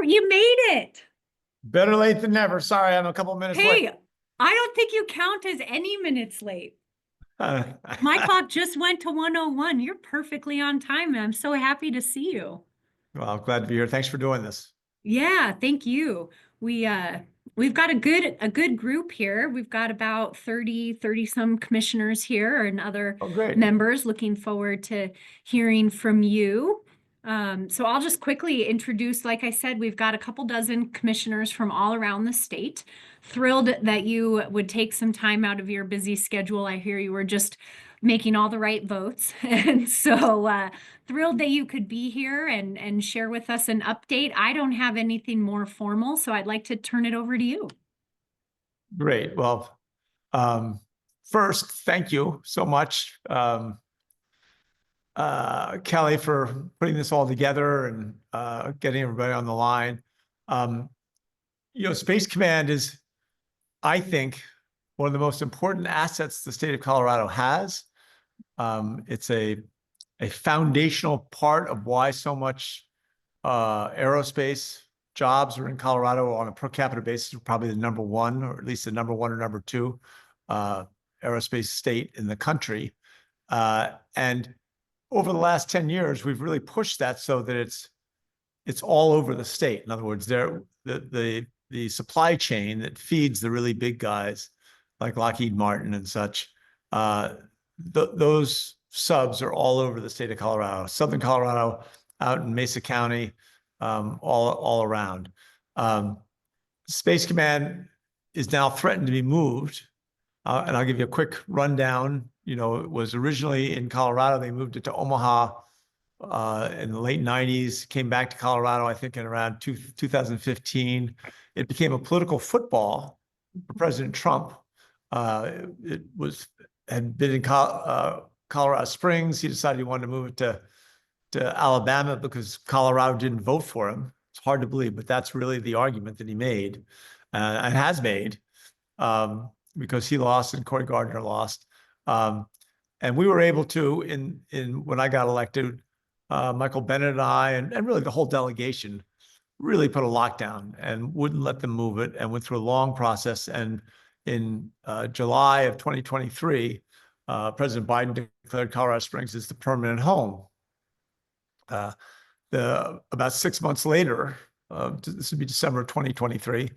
You made it. Better late than never. Sorry, I'm a couple minutes late. Hey, I don't think you count as any minutes late. My clock just went to 1:01. You're perfectly on time, and I'm so happy to see you. Well, I'm glad to be here. Thanks for doing this. Yeah, thank you. We've got a good group here. We've got about 30 some commissioners here and other Oh, great. members. Looking forward to hearing from you. So I'll just quickly introduce, like I said, we've got a couple dozen commissioners from all around the state. Thrilled that you would take some time out of your busy schedule. I hear you were just making all the right votes. And so thrilled that you could be here and share with us an update. I don't have anything more formal, so I'd like to turn it over to you. Great. Well, first, thank you so much, Kelly, for putting this all together and getting everybody on the line. Space Command is, I think, one of the most important assets the state of Colorado has. It's a foundational part of why so much aerospace jobs are in Colorado on a per capita basis. We're probably the number one, or at least the number one or number two aerospace state in the country. And over the last 10 years, we've really pushed that so that it's all over the state. In other words, the supply chain that feeds the really big guys like Lockheed Martin and such, those subs are all over the state of Colorado, Southern Colorado, out in Mesa County, all around. Space Command is now threatened to be moved. And I'll give you a quick rundown. It was originally in Colorado. They moved it to Omaha in the late 90s, came back to Colorado, I think, in around 2015. It became a political football for President Trump. It had been in Colorado Springs. He decided he wanted to move it to Alabama because Colorado didn't vote for him. It's hard to believe, but that's really the argument that he made and has made, because he lost and Cory Gardner lost. And we were able to, when I got elected, Michael Bennett and I, and really the whole delegation, really put a lockdown and wouldn't let them move it, and went through a long process. And in July of 2023, President Biden declared Colorado Springs as the permanent home. About 6 months later, this would be December of 2023,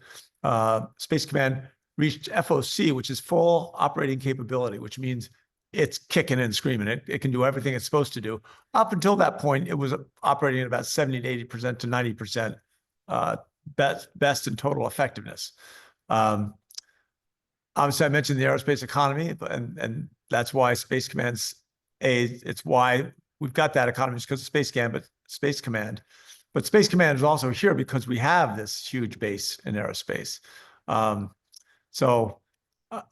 Space Command reached FOC, which is full operating capability, which means it's kicking and screaming. It can do everything it's supposed to do. Up until that point, it was operating at about 70 to 80% to 90% best in total effectiveness. Obviously, I mentioned the aerospace economy, and that's why Space Command's it's why we've got that economy, is because of Space Command. But Space Command is also here because we have this huge base in aerospace. So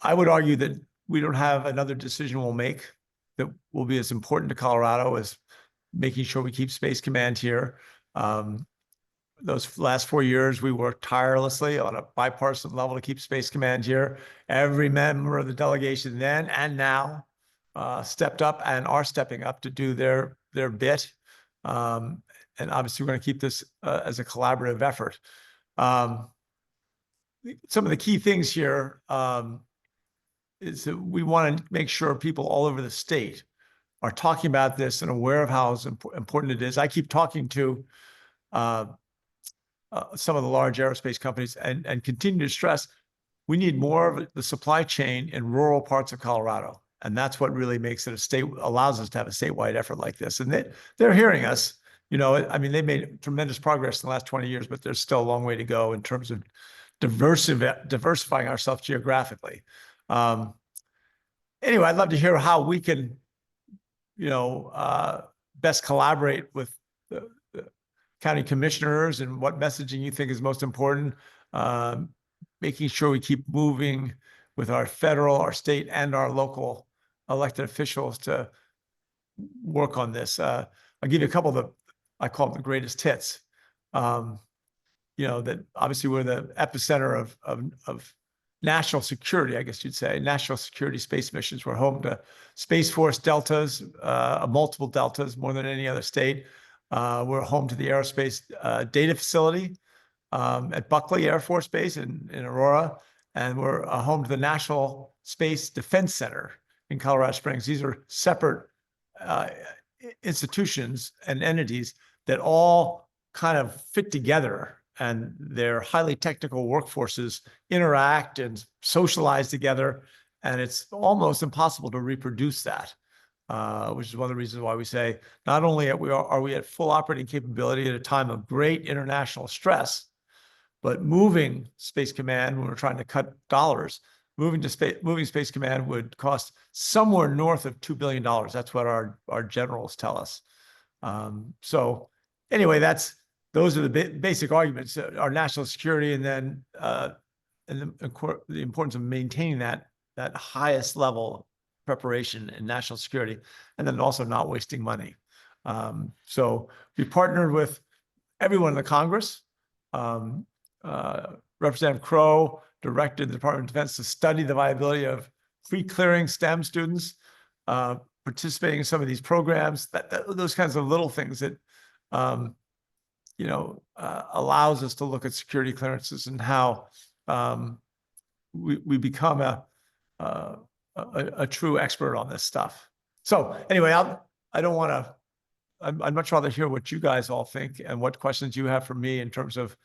I would argue that we don't have another decision we'll make that will be as important to Colorado as making sure we keep Space Command here. Those last 4 years, we worked tirelessly on a bipartisan level to keep Space Command here. Every member of the delegation then and now stepped up and are stepping up to do their bit. And obviously, we're going to keep this as a collaborative effort. Some of the key things here is that we want to make sure people all over the state are talking about this and aware of how important it is. I keep talking to some of the large aerospace companies and continue to stress we need more of the supply chain in rural parts of Colorado. And that's what really makes it allows us to have a statewide effort like this. And they're hearing us. I mean, they made tremendous progress in the last 20 years, but there's still a long way to go in terms of diversifying ourselves geographically. Anyway, I'd love to hear how we can, best collaborate with the county commissioners and what messaging you think is most important. Making sure we keep moving with our federal, our state, and our local elected officials to work on this. I'll give you a couple of I call them the greatest hits. That obviously we're the epicenter of national security, I guess you'd say, national security space missions. We're home to Space Force deltas, multiple deltas, more than any other state. We're home to the aerospace data facility, at Buckley Air Force Base in Aurora, and we're home to the National Space Defense Center in Colorado Springs. These are separate institutions and entities that all kind of fit together, and their highly technical workforces interact and socialize together, and it's almost impossible to reproduce that, which is one of the reasons why we say not only are we at full operating capability at a time of great international stress, but moving Space Command, when we're trying to cut dollars, moving Space Command would cost somewhere north of $2 billion. That's what our generals tell us. So anyway, those are the basic arguments: our national security, and then the importance of maintaining that highest level preparation in national security, and then also not wasting money. So we partnered with everyone in the Congress. Representative Crow directed the Department of Defense to study the viability of pre-clearing STEM students, participating in some of these programs, those kinds of little things that, allows us to look at security clearances and how we become a true expert on this stuff. So anyway, I'd much rather hear what you guys all think and what questions you have for me in terms of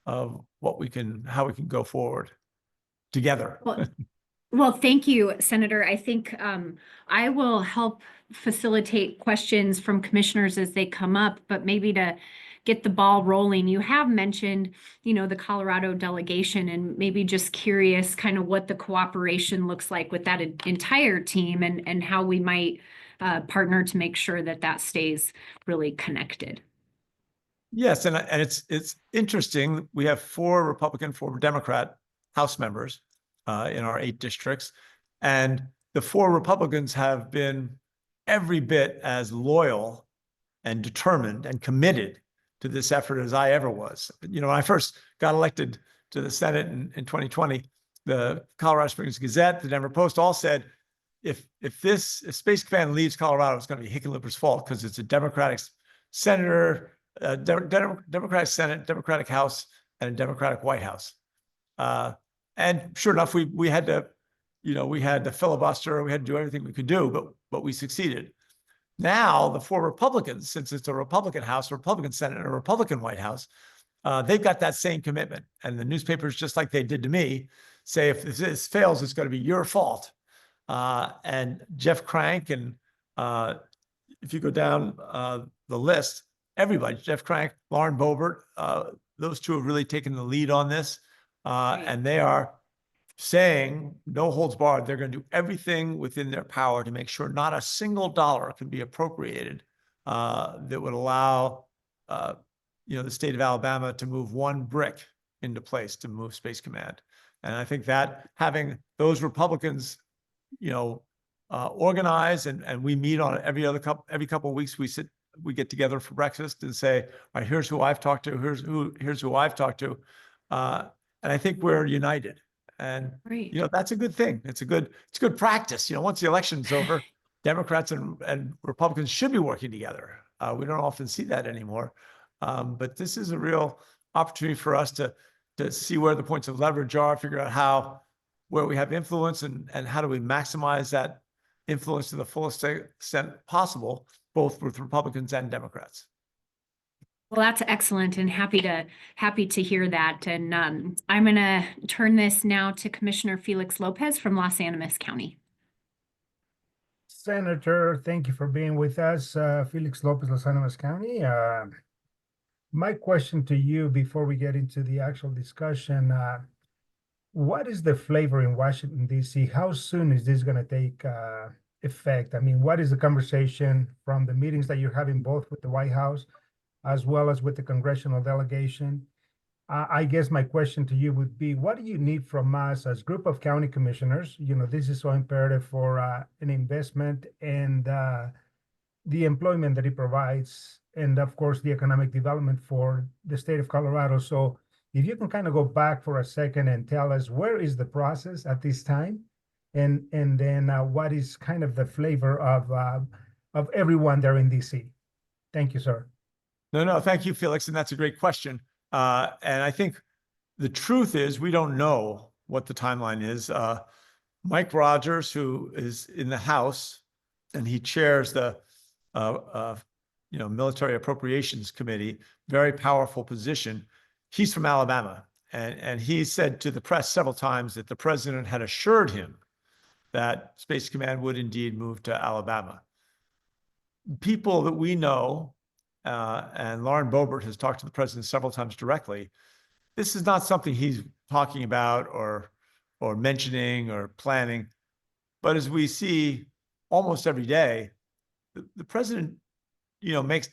how we can go forward together. Well, thank you, Senator. I think I will help facilitate questions from commissioners as they come up, but maybe to get the ball rolling, you have mentioned, the Colorado delegation, and maybe just curious kind of what the cooperation looks like with that entire team, and how we might partner to make sure that stays really connected. Yes, and it's interesting. We have 4 Republican, 4 Democrat House members in our 8 districts, and the 4 Republicans have been every bit as loyal and determined and committed to this effort as I ever was. When I first got elected to the Senate in 2020, the Colorado Springs Gazette, the Denver Post, all said, if Space Command leaves Colorado, it's going to be Hickenlooper's fault because it's a Democratic senator, Democratic Senate, Democratic House, and a Democratic White House. And sure enough, we had to, we had to filibuster, we had to do everything we could do, but we succeeded. Now, the 4 Republicans, since it's a Republican House, a Republican Senate, and a Republican White House, they've got that same commitment. And the newspapers, just like they did to me, say, if this fails, it's going to be your fault. And Jeff Crank, and if you go down the list, everybody, Jeff Crank, Lauren Boebert, those 2 have really taken the lead on this. And they are saying, no holds barred, they're going to do everything within their power to make sure not a single dollar can be appropriated that would allow the state of Alabama to move 1 brick into place to move Space Command. And I think that having those Republicans, organize, and we meet on every couple of weeks, we get together for breakfast and say, all right, here's who I've talked to, here's who I've talked to. And I think we're united. And, that's a good thing. It's good practice. Once the election's over, Democrats and Republicans should be working together. We don't often see that anymore. But this is a real opportunity for us to see where the points of leverage are, figure out where we have influence, and how do we maximize that influence to the fullest extent possible, both with Republicans and Democrats. Well, that's excellent, and happy to hear that. And I'm going to turn this now to Commissioner Felix Lopez from Los Animas County. Senator, thank you for being with us. Felix Lopez, Los Animas County. My question to you before we get into the actual discussion, what is the flavor in Washington, D.C.? How soon is this going to take effect? I mean, what is the conversation from the meetings that you're having both with the White House as well as with the congressional delegation? I guess my question to you would be, what do you need from us as group of county commissioners? This is so imperative for an investment and the employment that it provides, and of course, the economic development for the state of Colorado. So if you can kind of go back for a second and tell us, where is the process at this time? And then what is kind of the flavor of everyone there in DC? Thank you, sir. No, thank you, Felix. And that's a great question. And I think the truth is we don't know what the timeline is. Mike Rogers, who is in the House, and he chairs the Military Appropriations Committee, very powerful position. He's from Alabama, and he said to the press several times that the president had assured him that Space Command would indeed move to Alabama. People that we know, and Lauren Boebert has talked to the president several times directly, this is not something he's talking about or mentioning or planning. But as we see almost every day, the president, makes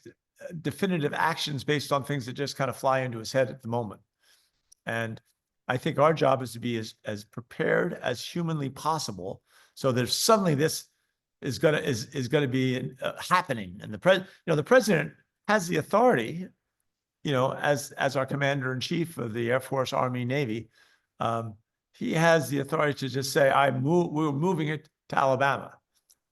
definitive actions based on things that just kind of fly into his head at the moment. And I think our job is to be as prepared as humanly possible, so that if suddenly this is gonna be happening, and the president has the authority, as our commander in chief of the Air Force, Army, Navy, he has the authority to just say, we're moving it to Alabama,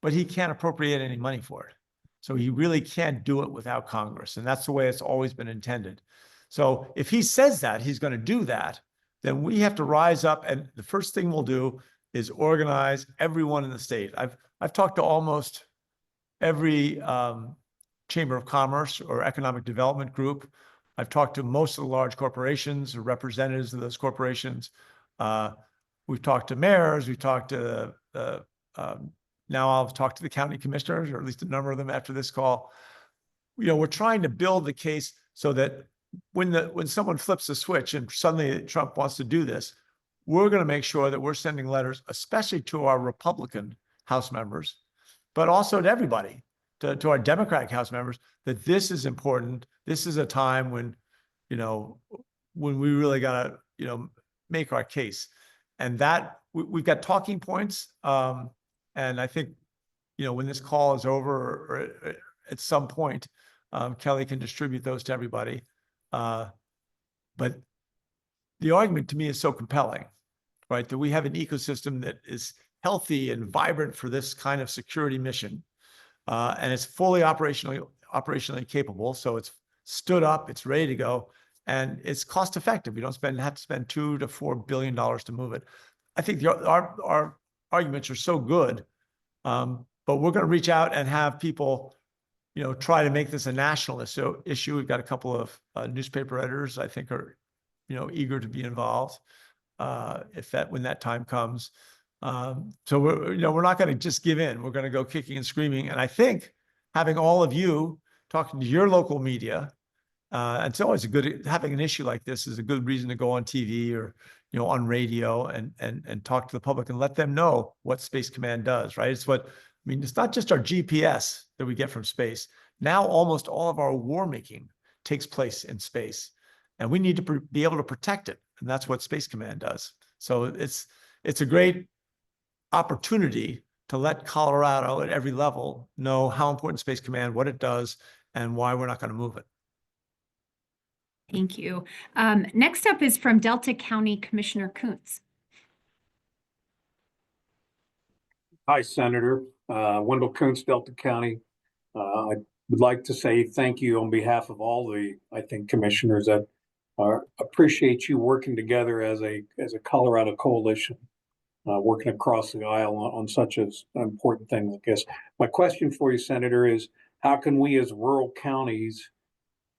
but he can't appropriate any money for it. So he really can't do it without Congress. And that's the way it's always been intended. So if he says that he's going to do that, then we have to rise up. And the first thing we'll do is organize everyone in the state. I've talked to almost every Chamber of Commerce or economic development group. I've talked to most of the large corporations or representatives of those corporations. We've talked to mayors. We've talked to now I'll talk to the county commissioners, or at least a number of them after this call. We're trying to build the case so that when someone flips the switch and suddenly Trump wants to do this, we're going to make sure that we're sending letters, especially to our Republican House members, but also to everybody, to our Democratic House members, that this is important. This is a time when we really got to, make our case. And that we've got talking points. And I think, when this call is over, or at some point, Kelly can distribute those to everybody. But the argument to me is so compelling, right? That we have an ecosystem that is healthy and vibrant for this kind of security mission. And it's fully operationally capable. So it's stood up, it's ready to go, and it's cost effective. We don't have to spend $2 to $4 billion to move it. I think our arguments are so good, but we're going to reach out and have people, try to make this a national issue. We've got a couple of newspaper editors I think are, eager to be involved when that time comes. So we're not going to just give in. We're going to go kicking and screaming. And I think having all of you talking to your local media, it's always having an issue like this is a good reason to go on TV or on radio and talk to the public and let them know what Space Command does, right? It's not just our GPS that we get from space. Now almost all of our war making takes place in space, and we need to be able to protect it. And that's what Space Command does. So it's a great opportunity to let Colorado at every level know how important Space Command, what it does, and why we're not going to move it. Thank you. Next up is from Delta County Commissioner Kuntz. Hi, Senator. Wendell Kuntz, Delta County. I would like to say thank you on behalf of all the, I think, commissioners that appreciate you working together as a Colorado coalition, working across the aisle on such an important thing like this. My question for you, Senator, is how can we as rural counties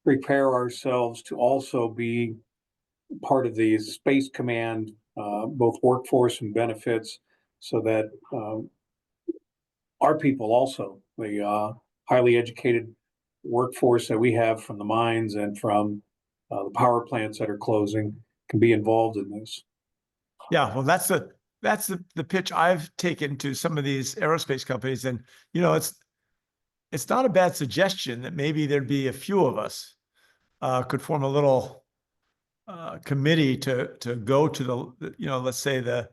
prepare ourselves to also be part of the Space Command, both workforce and benefits, so that our people also, the highly educated workforce that we have from the mines and from the power plants that are closing, can be involved in this? Yeah, well, that's the pitch I've taken to some of these aerospace companies. And, it's not a bad suggestion that maybe there'd be a few of us could form a little committee to go to the, let's say the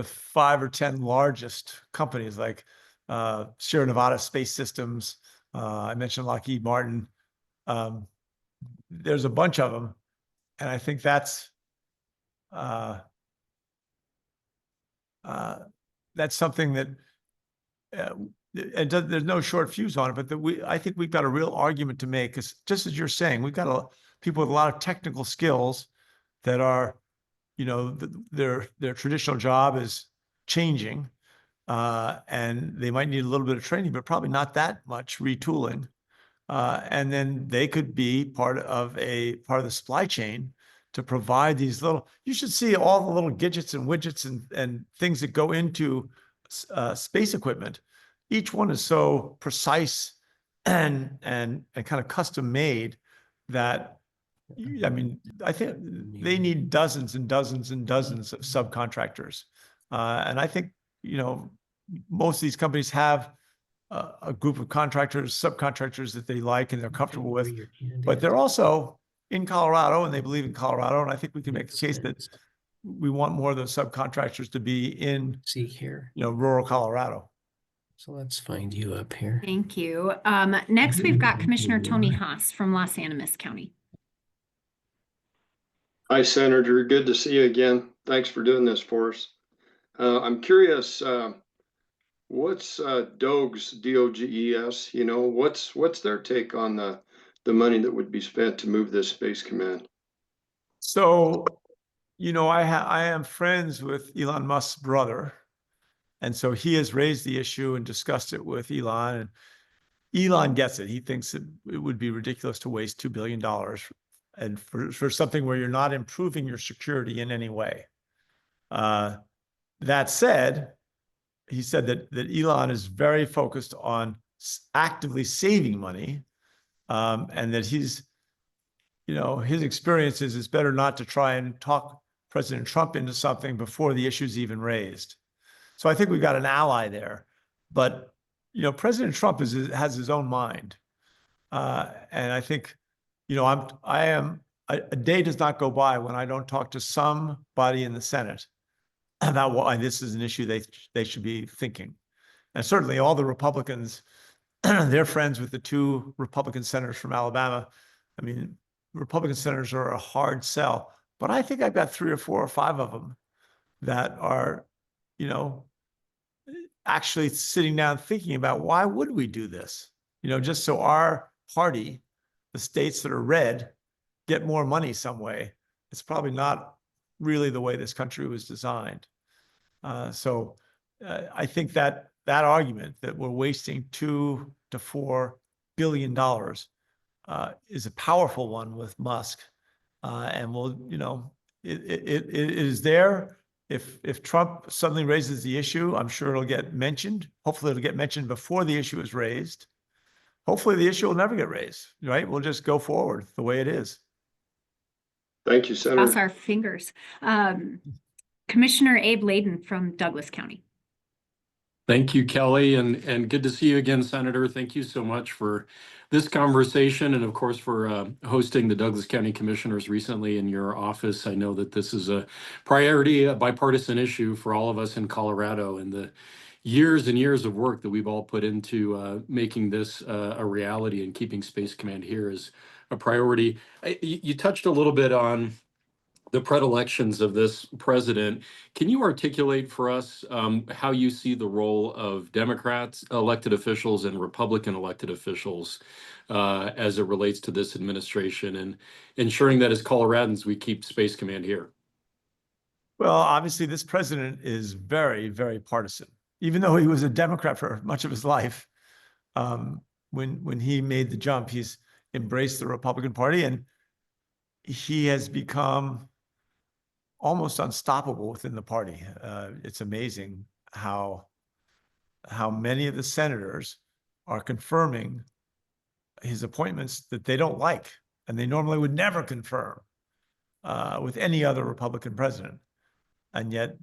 5 or 10 largest companies like Sierra Nevada Space Systems. I mentioned Lockheed Martin. There's a bunch of them. And I think that's something that there's no short fuse on it, but I think we've got a real argument to make, because just as you're saying, we've got people with a lot of technical skills that are, their traditional job is changing, and they might need a little bit of training, but probably not that much retooling. And then they could be part of the supply chain to provide these you should see all the little gadgets and widgets and things that go into space equipment. Each one is so precise and kind of custom made that, I mean, I think they need dozens and dozens and dozens of subcontractors. And I think, most of these companies have a group of subcontractors that they like and they're comfortable with, but they're also in Colorado and they believe in Colorado. And I think we can make the case that we want more of those subcontractors to be in, rural Colorado. So let's find you up here. Thank you. Next, we've got Commissioner Tony Haas from Los Animas County. Hi, Senator. Good to see you again. Thanks for doing this for us. I'm curious, what's DOGES, D-O-G-E-S, what's their take on the money that would be spent to move this Space Command? So, I am friends with Elon Musk's brother. And so he has raised the issue and discussed it with Elon. And Elon gets it. He thinks that it would be ridiculous to waste $2 billion and for something where you're not improving your security in any way. That said, he said that Elon is very focused on actively saving money, and that his experience is it's better not to try and talk President Trump into something before the issue's even raised. So I think we've got an ally there. But, President Trump has his own mind. And I think, a day does not go by when I don't talk to somebody in the Senate about why this is an issue they should be thinking. And certainly all the Republicans, they're friends with the 2 Republican senators from Alabama. I mean, Republican senators are a hard sell, but I think I've got 3 or 4 or 5 of them that are, actually sitting down thinking about why would we do this? Just so our party, the states that are red, get more money some way. It's probably not really the way this country was designed. So I think that argument that we're wasting $2 to $4 billion is a powerful one with Musk. And it is there. If Trump suddenly raises the issue, I'm sure it'll get mentioned. Hopefully it'll get mentioned before the issue is raised. Hopefully the issue will never get raised, right? We'll just go forward the way it is. Thank you, Senator. Cross our fingers. Commissioner Abe Layden from Douglas County. Thank you, Kelly, and good to see you again, Senator. Thank you so much for this conversation and, of course, for hosting the Douglas County Commissioners recently in your office. I know that this is a priority, a bipartisan issue for all of us in Colorado, and the years and years of work that we've all put into making this a reality and keeping Space Command here is a priority. You touched a little bit on the predilections of this president. Can you articulate for us how you see the role of Democrats elected officials and Republican elected officials as it relates to this administration and ensuring that as Coloradans we keep Space Command here? Well, obviously this president is very, very partisan. Even though he was a Democrat for much of his life, when he made the jump, he's embraced the Republican Party, and he has become almost unstoppable within the party. It's amazing how many of the senators are confirming his appointments that they don't like, and they normally would never confirm with any other Republican president. And yet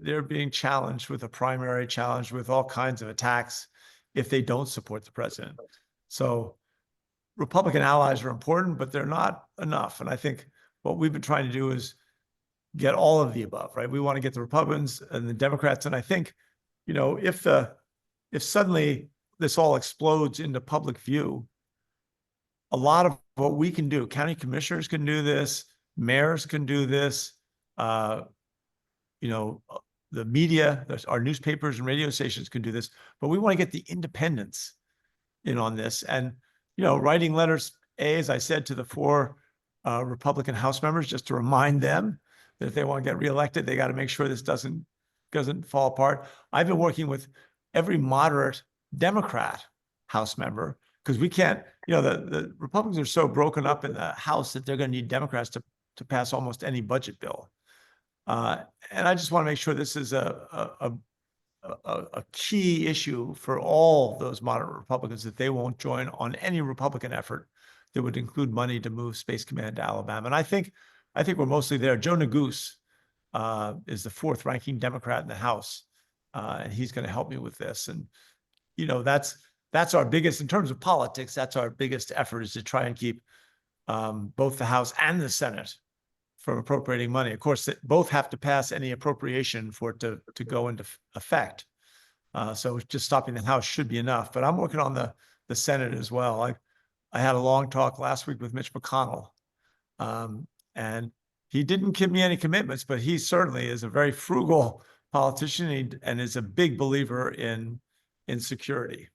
they're being challenged with a primary, challenge with all kinds of attacks if they don't support the president. So Republican allies are important, but they're not enough. And I think what we've been trying to do is get all of the above, right? We want to get the Republicans and the Democrats. And I think, if suddenly this all explodes into public view, a lot of what we can do, county commissioners can do this, mayors can do this, the media, our newspapers and radio stations can do this, but we want to get the independents in on this. And, writing letters as I said to the 4 Republican House members, just to remind them that if they want to get reelected, they got to make sure this doesn't fall apart. I've been working with every moderate Democrat House member because we can't, the Republicans are so broken up in the House that they're going to need Democrats to pass almost any budget bill. And I just want to make sure this is a key issue for all those moderate Republicans, that they won't join on any Republican effort that would include money to move Space Command to Alabama. And I think we're mostly there. Joe Neguse is the 4th ranking Democrat in the House, and he's going to help me with this. And that's our biggest, in terms of politics, that's our biggest effort, is to try and keep both the House and the Senate from appropriating money. Of course, both have to pass any appropriation for it to go into effect. So just stopping the House should be enough. But I'm working on the Senate as well. I had a long talk last week with Mitch McConnell, and he didn't give me any commitments, but he certainly is a very frugal politician and is a big believer in security.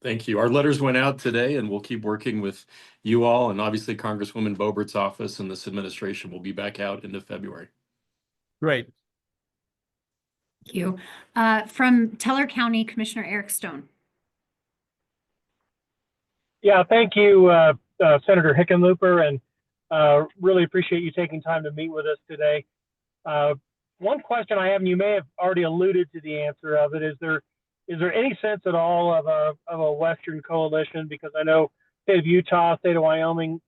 Thank you. Our letters went out today, and we'll keep working with you all. And obviously, Congresswoman Boebert's office and this administration will be back out into February. Great. Thank you. From Teller County, Commissioner Eric Stone. Yeah, thank you, Senator Hickenlooper, and really appreciate you taking time to meet with us today. One question I have, and you may have already alluded to the answer of it, is there any sense at all of a Western coalition? Because I know state of Utah, state of Wyoming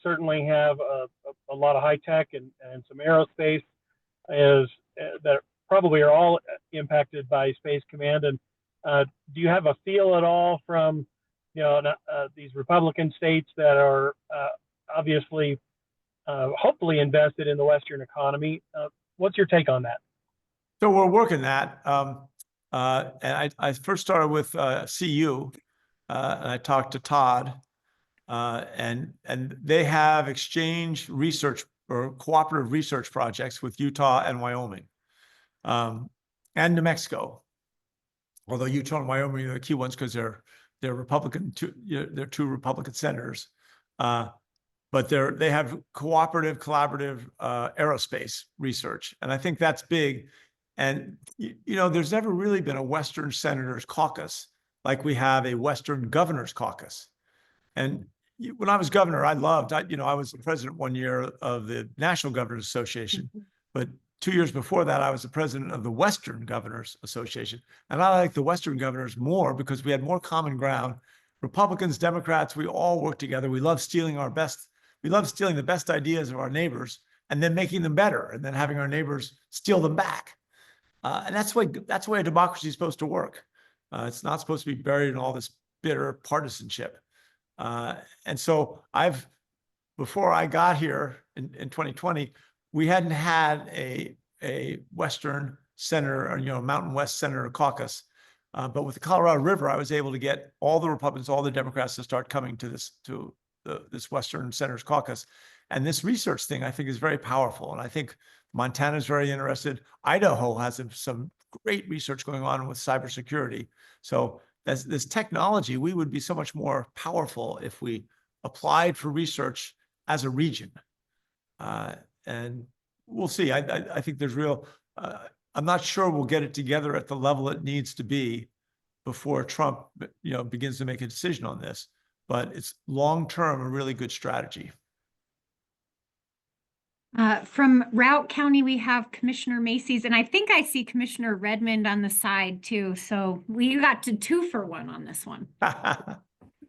certainly have a lot of high tech and some aerospace that probably are all impacted by Space Command. And do you have a feel at all from these Republican states that are obviously hopefully invested in the Western economy? What's your take on that? So we're working that. And I first started with CU, and I talked to Todd, and they have exchange research or cooperative research projects with Utah and Wyoming, and New Mexico. Although Utah and Wyoming are the key ones because they're Republican, they're 2 Republican senators, but they have cooperative, collaborative aerospace research, and I think that's big. And, there's never really been a Western Senators Caucus like we have a Western Governors Caucus. And when I was governor, I was the president one year of the National Governors Association, but 2 years before that, I was the president of the Western Governors Association. And I like the Western governors more because we had more common ground. Republicans, Democrats, we all work together. We love stealing the best ideas of our neighbors and then making them better, and then having our neighbors steal them back. And that's the way a democracy is supposed to work. It's not supposed to be buried in all this bitter partisanship. And so before I got here in 2020, we hadn't had a Western senator or, Mountain West Senator Caucus. But with the Colorado River, I was able to get all the Republicans, all the Democrats to start coming to this Western Senators Caucus. And this research thing, I think, is very powerful. And I think Montana's very interested. Idaho has some great research going on with cybersecurity. So this technology, we would be so much more powerful if we applied for research as a region. And we'll see. I think there's I'm not sure we'll get it together at the level it needs to be before Trump, begins to make a decision on this. But it's long-term a really good strategy. From Routt County, we have Commissioner Macy's, and I think I see Commissioner Redmond on the side too. So we got to 2 for 1 on this one.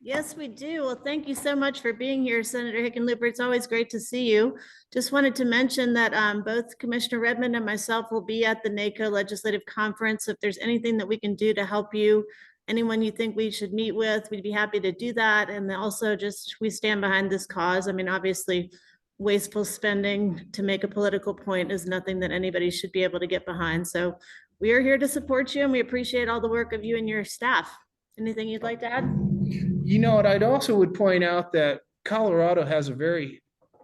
Yes, we do. Well, thank you so much for being here, Senator Hickenlooper. It's always great to see you. Just wanted to mention that both Commissioner Redmond and myself will be at the NACO Legislative Conference. If there's anything that we can do to help you, anyone you think we should meet with, we'd be happy to do that. And also we stand behind this cause. I mean, obviously, wasteful spending to make a political point is nothing that anybody should be able to get behind. So we are here to support you, and we appreciate all the work of you and your staff. Anything you'd like to add? And I'd also would point out that Colorado has a very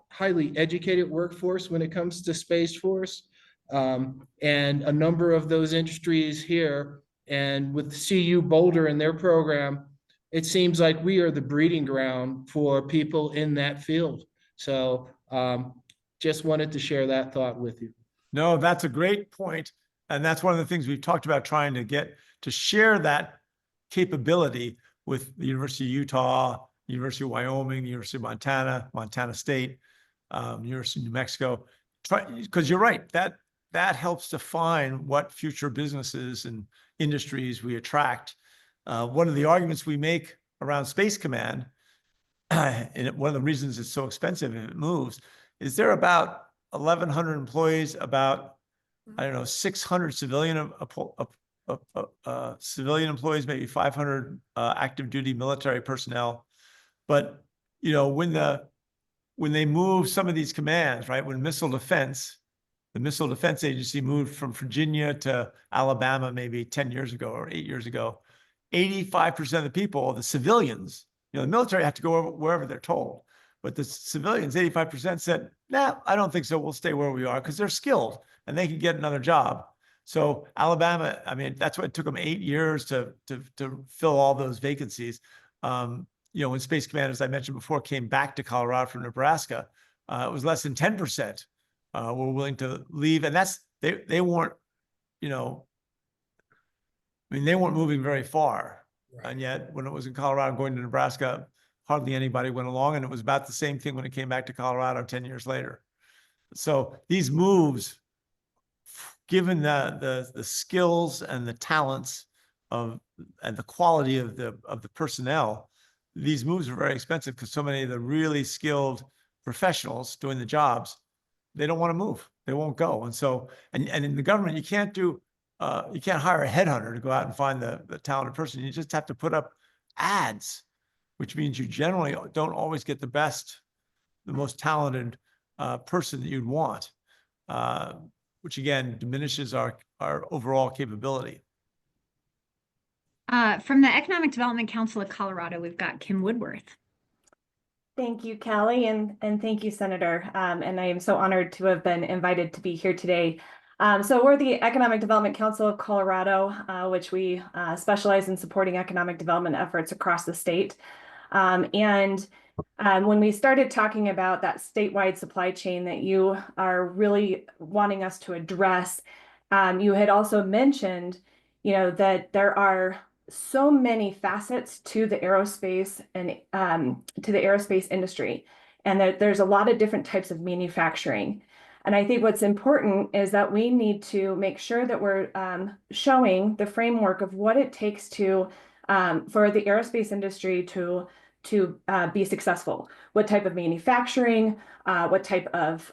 highly educated workforce when it comes to Space Force, and a number of those industries here, and with CU Boulder and their program, it seems like we are the breeding ground for people in that field. So just wanted to share that thought with you. No, that's a great point. And that's one of the things we've talked about, trying to get to share that capability with the University of Utah, University of Wyoming, University of Montana, Montana State, University of New Mexico. Because you're right, that helps define what future businesses and industries we attract. One of the arguments we make around Space Command, and one of the reasons it's so expensive if it moves, is there about 1,100 employees, about, I don't know, 600 civilian civilian employees, maybe 500 active duty military personnel. But you know, when they move some of these commands, right? When the Missile Defense Agency moved from Virginia to Alabama maybe 10 years ago or 8 years ago, 85% of the people, the civilians, you know, the military have to go wherever they're told. But the civilians, 85% said, nah, I don't think so. We'll stay where we are, because they're skilled and they can get another job. So Alabama, I mean, that's what it took them 8 years to fill all those vacancies. You know, when Space Command, as I mentioned before, came back to Colorado from Nebraska, it was less than 10% were willing to leave. And that's, they weren't, you know, I mean, they weren't moving very far. Right. And yet when it was in Colorado going to Nebraska, hardly anybody went along. And it was about the same thing when it came back to Colorado 10 years later. So these moves, given the skills and the talents and the quality of the personnel, these moves are very expensive, because so many of the really skilled professionals doing the jobs, they don't want to move. They won't go. And so, and in the government, you can't hire a headhunter to go out and find the talented person. You just have to put up ads, which means you generally don't always get the most talented person that you'd want, which again diminishes our overall capability. From the Economic Development Council of Colorado, we've got Kim Woodworth. Thank you, Callie, and thank you, Senator. And I am so honored to have been invited to be here today. So we're the Economic Development Council of Colorado, which we specialize in supporting economic development efforts across the state. When we started talking about that statewide supply chain that you are really wanting us to address, you had also mentioned, you know, that there are so many facets to the aerospace and to the aerospace industry, and that there's a lot of different types of manufacturing. And I think what's important is that we need to make sure that we're showing the framework of what it takes to for the aerospace industry to be successful. What type of manufacturing, what type of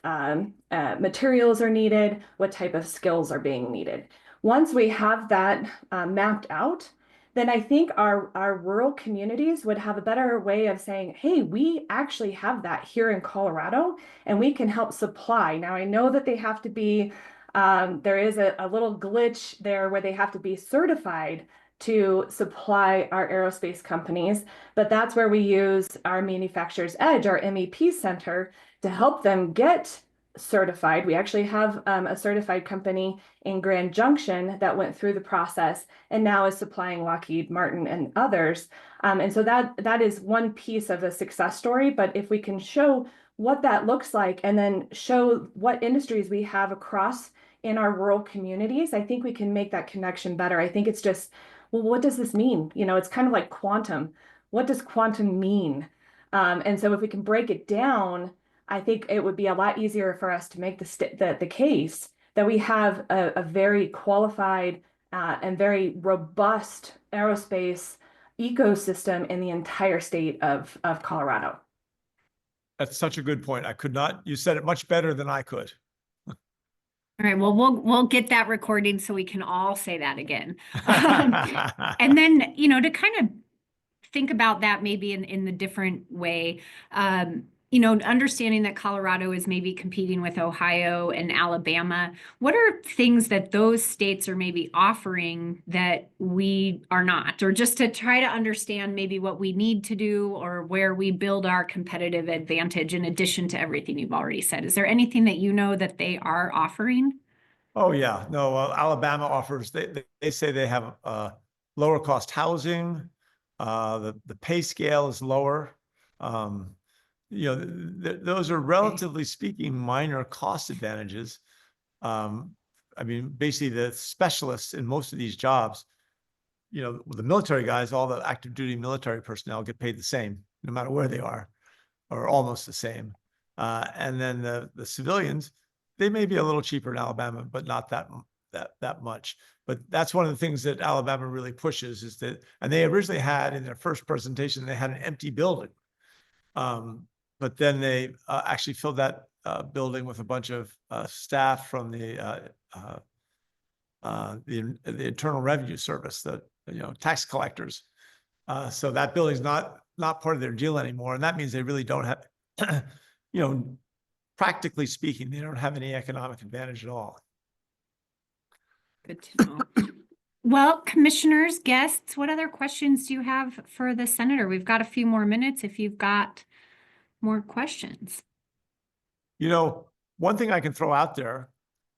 materials are needed, what type of skills are being needed. Once we have that mapped out, then I think our rural communities would have a better way of saying, hey, we actually have that here in Colorado, and we can help supply. Now, I know that they have to be, there is a little glitch there where they have to be certified to supply our aerospace companies, but that's where we use our Manufacturer's Edge, our MEP Center, to help them get certified. We actually have a certified company in Grand Junction that went through the process and now is supplying Lockheed Martin and others. And so that is one piece of a success story. But if we can show what that looks like and then show what industries we have across in our rural communities, I think we can make that connection better. I think it's just, well, what does this mean? You know, it's kind of like quantum. What does quantum mean? And so if we can break it down, I think it would be a lot easier for us to make the case that we have a very qualified and very robust aerospace ecosystem in the entire state of Colorado. That's such a good point. You said it much better than I could. All right, well, we'll get that recording so we can all say that again. And then, you know, to kind of think about that maybe in the different way, you know, understanding that Colorado is maybe competing with Ohio and Alabama, what are things that those states are maybe offering that we are not? Or just to try to understand maybe what we need to do or where we build our competitive advantage in addition to everything you've already said. Is there anything that you know that they are offering? Oh, yeah. No, Alabama offers, they say they have lower cost housing, The pay scale is lower. Those are relatively speaking minor cost advantages. I mean, basically the specialists in most of these jobs, the military guys, all the active duty military personnel get paid the same, no matter where they are, or almost the same. And then the civilians, they may be a little cheaper in Alabama, but not that much. But that's one of the things that Alabama really pushes is that, and they originally had in their first presentation, they had an empty building. But then they actually filled that building with a bunch of staff from the Internal Revenue Service, tax collectors. So that building's not part of their deal anymore, and that means they really don't have, practically speaking, they don't have any economic advantage at all. Good to know. Well, commissioners, guests, what other questions do you have for the senator? We've got a few more minutes if you've got more questions. One thing I can throw out there,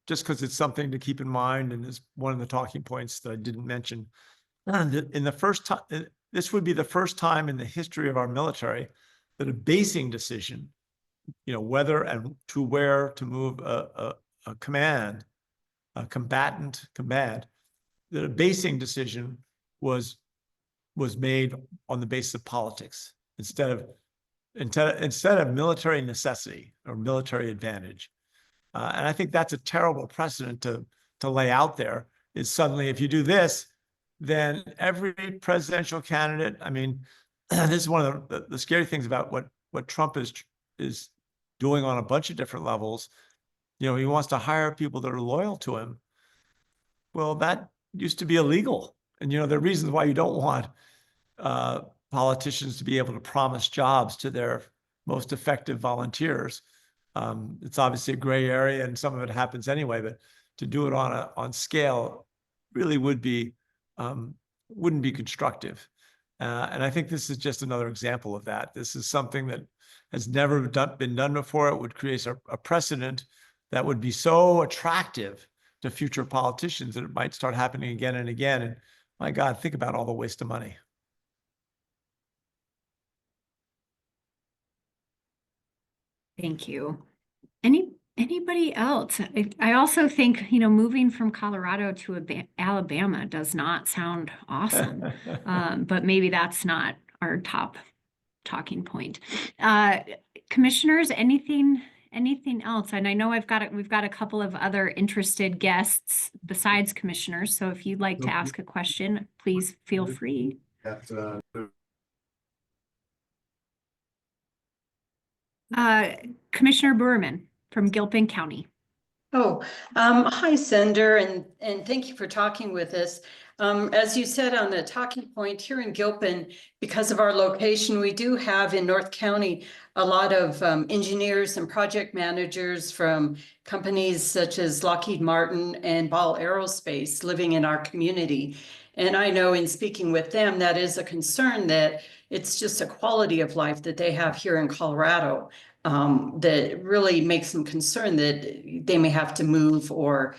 just because it's something to keep in mind and is one of the talking points that I didn't mention, in the first time, this would be the first time in the history of our military that a basing decision, whether and to where to move a combatant command, that a basing decision was made on the basis of politics instead of military necessity or military advantage. And I think that's a terrible precedent to lay out there, is suddenly if you do this, then every presidential candidate, I mean, this is one of the scary things about what Trump is doing on a bunch of different levels. He wants to hire people that are loyal to him. Well, that used to be illegal. And, there are reasons why you don't want politicians to be able to promise jobs to their most effective volunteers. It's obviously a gray area and some of it happens anyway, but to do it on scale really wouldn't be constructive. And I think this is just another example of that. This is something that has never been done before. It would create a precedent that would be so attractive to future politicians that it might start happening again and again. And my God, think about all the waste of money. Thank you. Anybody else? I also think, moving from Colorado to Alabama does not sound awesome, but maybe that's not our top talking point. Commissioners, anything else? And I know we've got a couple of other interested guests besides commissioners. So if you'd like to ask a question, please feel free. Commissioner Berman from Gilpin County. Hi, Senator, and thank you for talking with us. As you said on the talking point here in Gilpin, because of our location, we do have in North County a lot of engineers and project managers from companies such as Lockheed Martin and Ball Aerospace living in our community. And I know in speaking with them, that is a concern, that it's just a quality of life that they have here in Colorado. That really makes them concerned that they may have to move or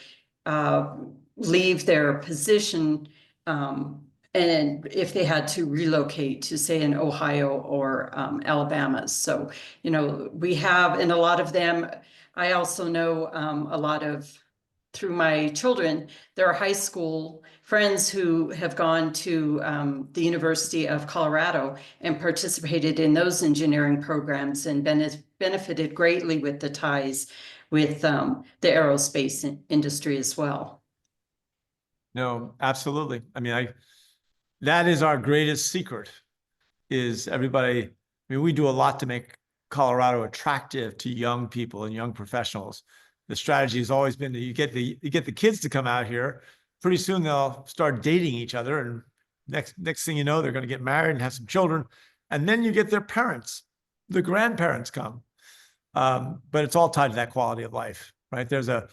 leave their position, and if they had to relocate to, say, in Ohio or Alabama. So, we have, and a lot of them, I also know a lot of, through my children, there are high school friends who have gone to the University of Colorado and participated in those engineering programs and benefited greatly with the ties with the aerospace industry as well. No, absolutely. I mean, that is our greatest secret, is everybody. I mean, we do a lot to make Colorado attractive to young people and young professionals. The strategy has always been that you get the kids to come out here. Pretty soon they'll start dating each other, and next thing you know, they're going to get married and have some children, and then you get their parents, the grandparents come. But it's all tied to that quality of life, right? There's a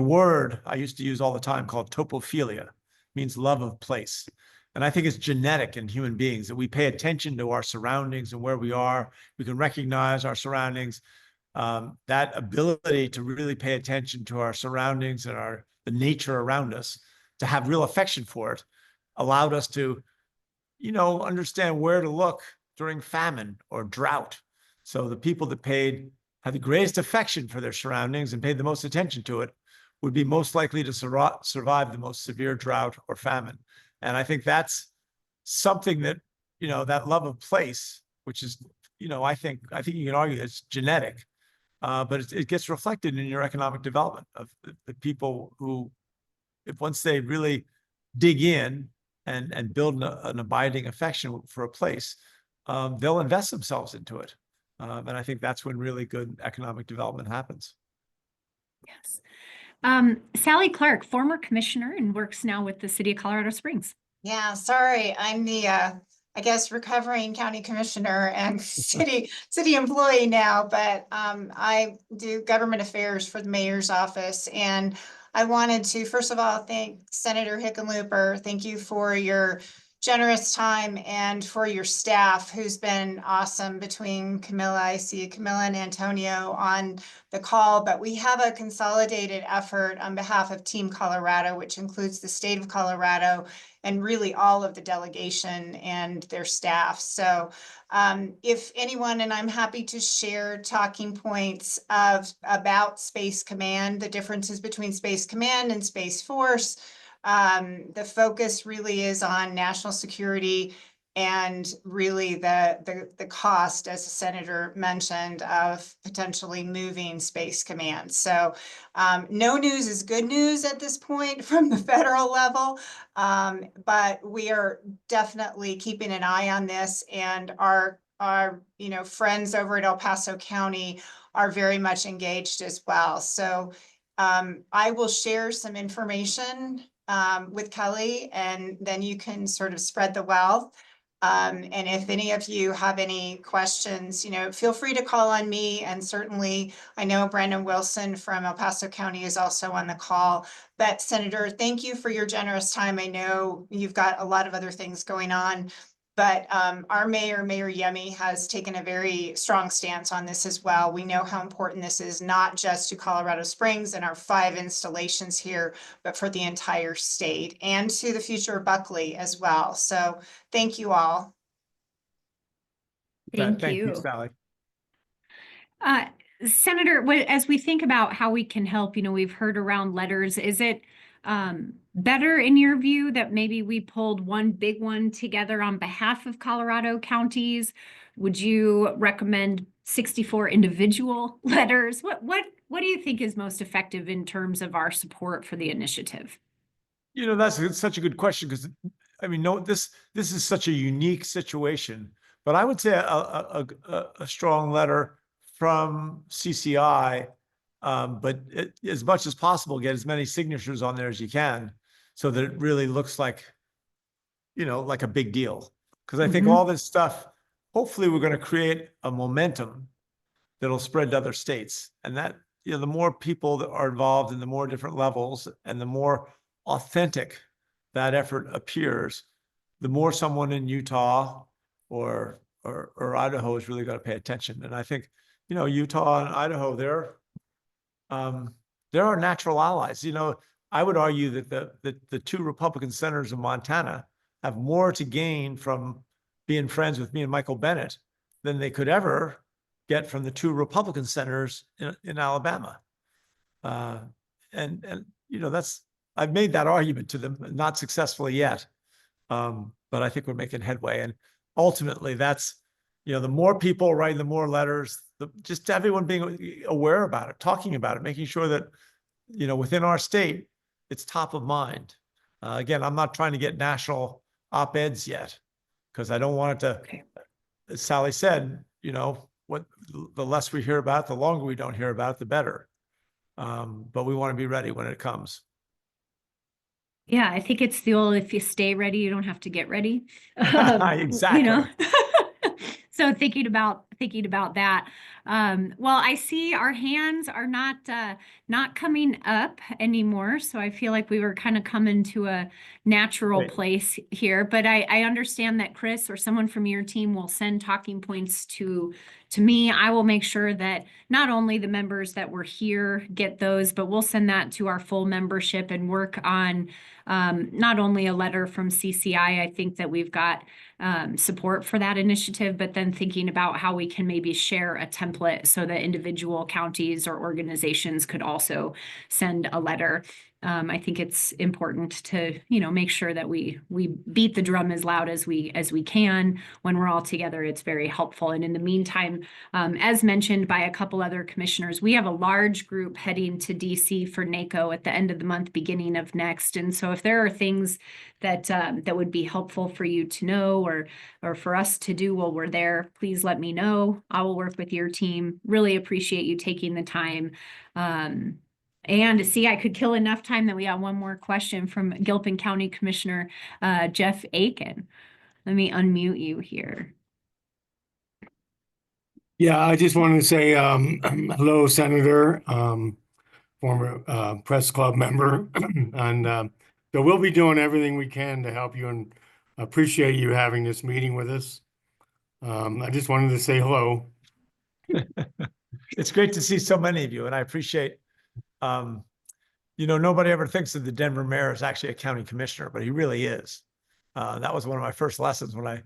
word I used to use all the time called topophilia, means love of place. And I think it's genetic in human beings that we pay attention to our surroundings and where we are. We can recognize our surroundings. That ability to really pay attention to our surroundings and the nature around us, to have real affection for it, allowed us to understand where to look during famine or drought. So the people that had the greatest affection for their surroundings and paid the most attention to it would be most likely to survive the most severe drought or famine. And I think that's something that, that love of place, which is, I think you can argue it's genetic, but it gets reflected in your economic development of the people who, if once they really dig in and build an abiding affection for a place, they'll invest themselves into it. And I think that's when really good economic development happens. Yes. Sally Clark, former commissioner and works now with the city of Colorado Springs. Yeah, sorry, I'm the I guess recovering county commissioner and city employee now, but I do government affairs for the mayor's office. And I wanted to first of all thank Senator Hickenlooper. Thank you for your generous time and for your staff who's been awesome between Camilla. I see Camilla and Antonio on the call, but we have a consolidated effort on behalf of Team Colorado, which includes the state of Colorado and really all of the delegation and their staff. So if anyone, and I'm happy to share talking points about Space Command, the differences between Space Command and Space Force. The focus really is on national security and really the cost, as the senator mentioned, of potentially moving Space Command. So no news is good news at this point from the federal level, but we are definitely keeping an eye on this, and our friends over at El Paso County are very much engaged as well. So I will share some information with Kelly, and then you can sort of spread the wealth. And if any of you have any questions, feel free to call on me. And certainly I know Brandon Wilson from El Paso County is also on the call. But Senator, thank you for your generous time. I know you've got a lot of other things going on, but our Mayor Yemi, has taken a very strong stance on this as well. We know how important this is, not just to Colorado Springs and our 5 installations here, but for the entire state and to the future of Buckley as well. So thank you all. Thank Thank you, you. Sally. Senator, as we think about how we can help, we've heard around letters, is it better in your view that maybe we pulled one big one together on behalf of Colorado counties? Would you recommend 64 individual letters? What do you think is most effective in terms of our support for the initiative? That's such a good question, because this is such a unique situation. But I would say a strong letter from CCI, but as much as possible, get as many signatures on there as you can, so that it really looks like, like a big deal. Because I think all this stuff, hopefully we're going to create a momentum that'll spread to other states. And that, the more people that are involved in the more different levels and the more authentic that effort appears, the more someone in Utah or Idaho is really going to pay attention. And I think, Utah and Idaho, they're our natural allies. I would argue that the 2 Republican senators in Montana have more to gain from being friends with me and Michael Bennett than they could ever get from the 2 Republican senators in Alabama. And I've made that argument to them, not successfully yet. But I think we're making headway. And ultimately that's, the more people writing, the more letters, just everyone being aware about it, talking about it, making sure that, within our state, it's top of mind. Again, I'm not trying to get national op-eds yet, because I don't want it to, as Sally said, what the less we hear about it, the longer we don't hear about it, the better. But we want to be ready when it comes. Yeah, I think it's the old, if you stay ready, you don't have to get ready. Exactly. So thinking about thinking about that. Well, I see our hands are not coming up anymore, so I feel like we were kind of coming to a natural Great. place here. But I understand that Chris or someone from your team will send talking points to me. I will make sure that not only the members that were here get those, but we'll send that to our full membership and work on not only a letter from CCI. I think that we've got support for that initiative, but then thinking about how we can maybe share a template so that individual counties or organizations could also send a letter. I think it's important to, make sure that we beat the drum as loud as we can. When we're all together, it's very helpful. And in the meantime, as mentioned by a couple other commissioners, we have a large group heading to DC for NACO at the end of the month, beginning of next. And so if there are things that would be helpful for you to know or for us to do while we're there, please let me know. I will work with your team. Really appreciate you taking the time. And to see, I could kill enough time that we got one more question from Gilpin County Commissioner Jeff Aiken. Let me unmute you here. Yeah, I just wanted to say hello, Senator, former press club member. And so we'll be doing everything we can to help you and appreciate you having this meeting with us. I just wanted to say hello. It's great to see so many of you, and I appreciate, nobody ever thinks that the Denver mayor is actually a county commissioner, but he really is. That was one of my first lessons when I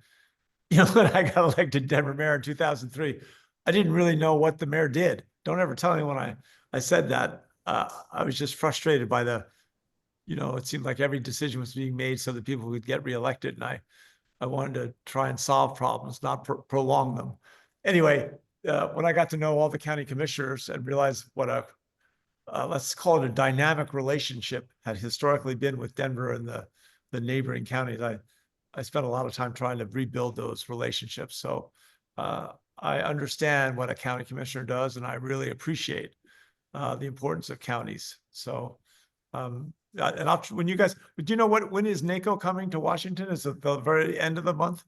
got elected Denver mayor in 2003. I didn't really know what the mayor did. Don't ever tell anyone I said that. I was just frustrated by it seemed like every decision was being made so that people would get reelected. And I wanted to try and solve problems, not prolong them. Anyway, when I got to know all the county commissioners and realized what let's call it a dynamic relationship had historically been with Denver and the neighboring counties, I spent a lot of time trying to rebuild those relationships. So I understand what a county commissioner does, and I really appreciate the importance of counties. So, when you guys, do you know when is NACO coming to Washington? Is it the very end of the month?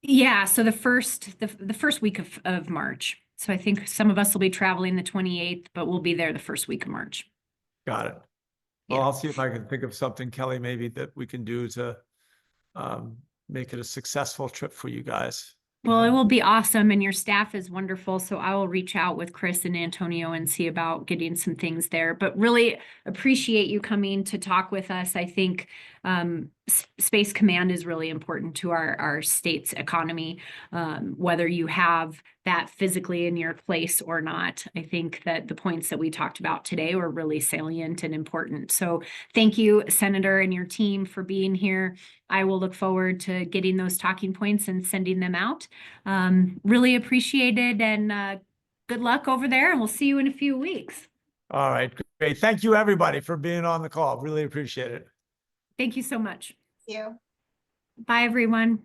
Yeah, so the first week of March. So I think some of us will be traveling the 28th, but we'll be there the first week of March. Got it. Well, I'll see if I can think of something, Kelly, maybe that we can do to make it a successful trip for you guys. Well, it will be awesome, and your staff is wonderful. So I will reach out with Chris and Antonio and see about getting some things there. But really appreciate you coming to talk with us. I think Space Command is really important to our state's economy, whether you have that physically in your place or not. I think that the points that we talked about today were really salient and important. So thank you, Senator, and your team for being here. I will look forward to getting those talking points and sending them out. Really appreciate it, and good luck over there, and we'll see you in a few weeks. All right, great. Thank you, everybody, for being on the call. Really appreciate it. Thank you so much. Thank you. Bye, everyone.